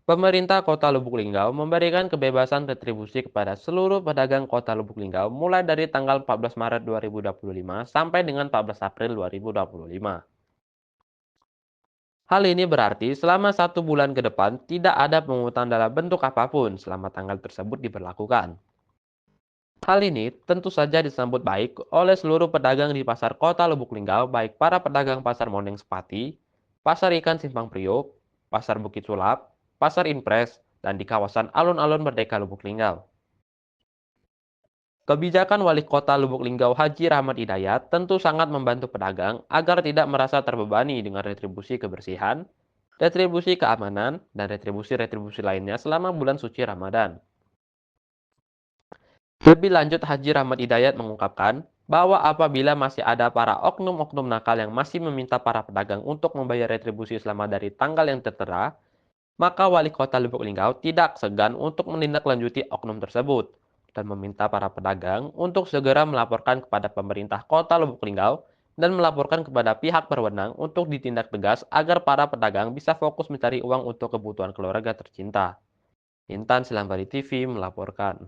Pemerintah Kota Lubuk Linggau memberikan kebebasan retribusi kepada seluruh pedagang Kota Lubuk Linggau mulai dari tanggal 14 Maret 2025 sampai dengan 14 April 2025. Hal ini berarti selama 1 bulan ke depan tidak ada pungutan dalam bentuk apapun selama tanggal tersebut diberlakukan. Hal ini tentu saja disambut baik oleh seluruh pedagang di pasar Kota Lubuk Linggau, baik para pedagang pasar Mondeng Sepati, pasar ikan Simpang Priok, pasar Bukit Sulap, pasar Impres, dan di kawasan alun-alun Merdeka Lubuk Linggau. Kebijakan Wali Kota Lubuk Linggau Haji Rahmat Hidayat tentu sangat membantu pedagang agar tidak merasa terbebani dengan retribusi kebersihan, retribusi keamanan, dan retribusi-retribusi lainnya selama bulan suci Ramadan. Lebih lanjut, Haji Rahmat Hidayat mengungkapkan bahwa apabila masih ada para oknum-oknum nakal yang masih meminta para pedagang untuk membayar retribusi selama dari tanggal yang tertera, maka Wali Kota Lubuk Linggau tidak segan untuk menindaklanjuti oknum tersebut dan meminta para pedagang untuk segera melaporkan kepada pemerintah Kota Lubuk Linggau dan melaporkan kepada pihak berwenang untuk ditindak tegas agar para pedagang bisa fokus mencari uang untuk kebutuhan keluarga tercinta. Intan Silambari TV melaporkan.